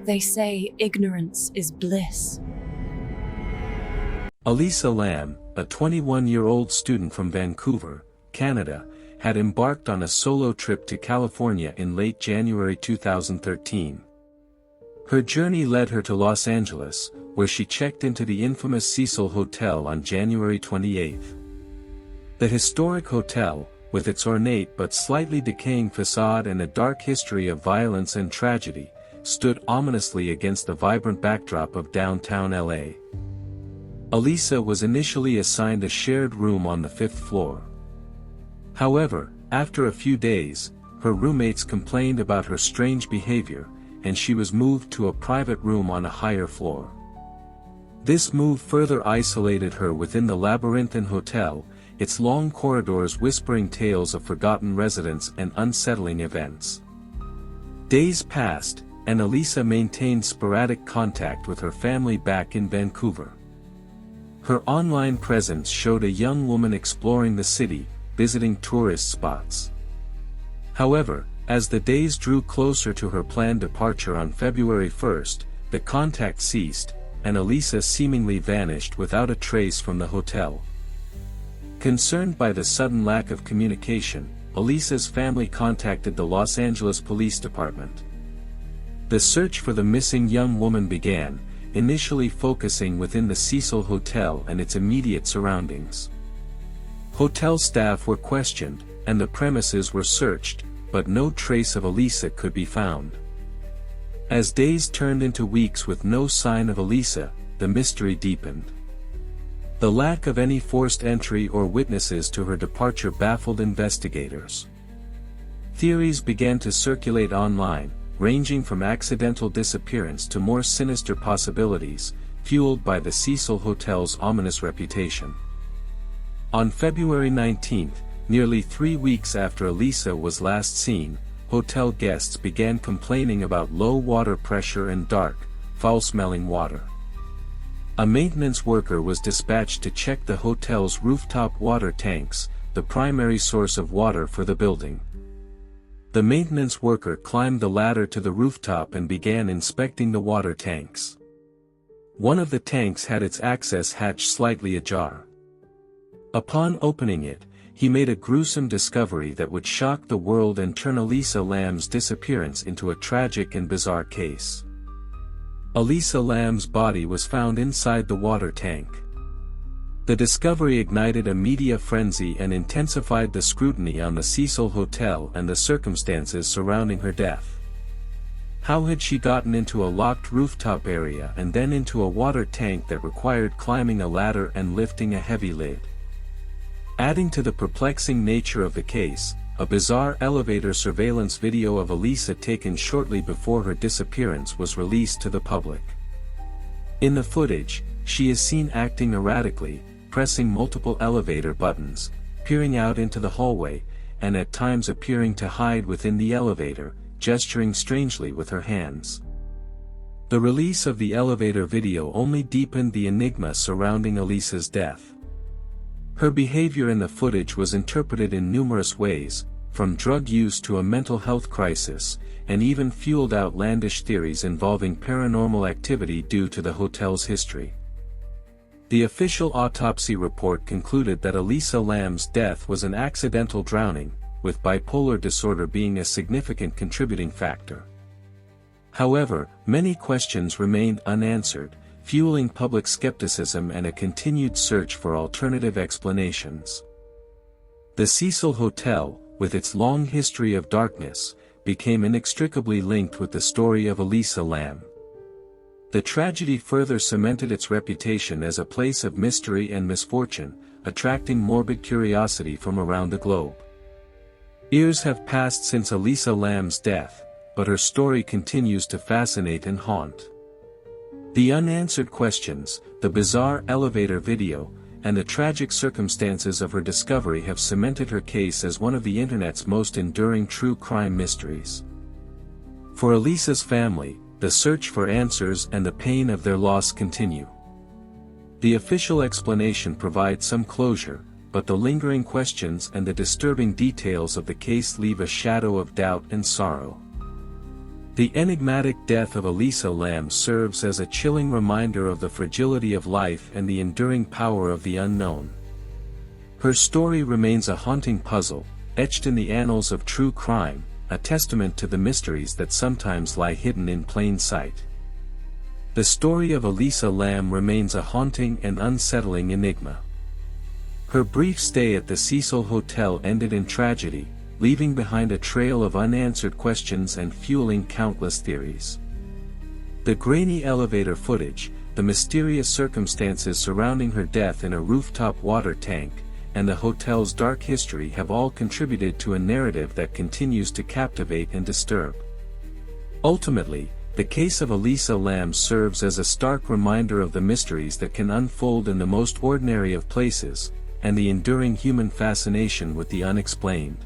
They say ignorance is bliss. Elisa Lam, a 21-year-old student from Vancouver, Canada, had embarked on a solo trip to California in late January 2013. Her journey led her to Los Angeles, where she checked into the infamous Cecil Hotel on January 28. The historic hotel, with its ornate but slightly decaying facade and a dark history of violence and tragedy, stood ominously against the vibrant backdrop of downtown LA. Elisa was initially assigned a shared room on the 5th floor. However, after a few days, her roommates complained about her strange behavior, and she was moved to a private room on a higher floor. This move further isolated her within the labyrinthine hotel, its long corridors whispering tales of forgotten residents and unsettling events. Days passed, and Elisa maintained sporadic contact with her family back in Vancouver. Her online presence showed a young woman exploring the city, visiting tourist spots. However, as the days drew closer to her planned departure on February 1st, the contact ceased, and Elisa seemingly vanished without a trace from the hotel. Concerned by the sudden lack of communication, Elisa's family contacted the Los Angeles Police Department. The search for the missing young woman began, initially focusing within the Cecil Hotel and its immediate surroundings. Hotel staff were questioned, and the premises were searched, but no trace of Elisa could be found. As days turned into weeks with no sign of Elisa, the mystery deepened. The lack of any forced entry or witnesses to her departure baffled investigators. Theories began to circulate online, ranging from accidental disappearance to more sinister possibilities, fueled by the Cecil Hotel's ominous reputation. On February 19, nearly 3 weeks after Elisa was last seen, hotel guests began complaining about low water pressure and dark, foul-smelling water. A maintenance worker was dispatched to check the hotel's rooftop water tanks, the primary source of water for the building. The maintenance worker climbed the ladder to the rooftop and began inspecting the water tanks. One of the tanks had its access hatch slightly ajar. Upon opening it, he made a gruesome discovery that would shock the world and turn Elisa Lam's disappearance into a tragic and bizarre case. Elisa Lam's body was found inside the water tank. The discovery ignited a media frenzy and intensified the scrutiny on the Cecil Hotel and the circumstances surrounding her death. How had she gotten into a locked rooftop area and then into a water tank that required climbing a ladder and lifting a heavy lid? Adding to the perplexing nature of the case, a bizarre elevator surveillance video of Elisa taken shortly before her disappearance was released to the public. In the footage, she is seen acting erratically, pressing multiple elevator buttons, peering out into the hallway, and at times appearing to hide within the elevator, gesturing strangely with her hands. The release of the elevator video only deepened the enigma surrounding Elisa's death. Her behavior in the footage was interpreted in numerous ways, from drug use to a mental health crisis, and even fueled outlandish theories involving paranormal activity due to the hotel's history. The official autopsy report concluded that Elisa Lam's death was an accidental drowning, with bipolar disorder being a significant contributing factor. However, many questions remained unanswered, fueling public skepticism and a continued search for alternative explanations. The Cecil Hotel, with its long history of darkness, became inextricably linked with the story of Elisa Lam. The tragedy further cemented its reputation as a place of mystery and misfortune, attracting morbid curiosity from around the globe. Years have passed since Elisa Lam's death, but her story continues to fascinate and haunt. The unanswered questions, the bizarre elevator video, and the tragic circumstances of her discovery have cemented her case as one of the internet's most enduring true crime mysteries. For Elisa's family, the search for answers and the pain of their loss continue. The official explanation provides some closure, but the lingering questions and the disturbing details of the case leave a shadow of doubt and sorrow. The enigmatic death of Elisa Lam serves as a chilling reminder of the fragility of life and the enduring power of the unknown. Her story remains a haunting puzzle, etched in the annals of true crime, a testament to the mysteries that sometimes lie hidden in plain sight. The story of Elisa Lam remains a haunting and unsettling enigma. Her brief stay at the Cecil Hotel ended in tragedy, leaving behind a trail of unanswered questions and fueling countless theories. The grainy elevator footage, the mysterious circumstances surrounding her death in a rooftop water tank, and the hotel's dark history have all contributed to a narrative that continues to captivate and disturb. Ultimately, the case of Elisa Lam serves as a stark reminder of the mysteries that can unfold in the most ordinary of places, and the enduring human fascination with the unexplained.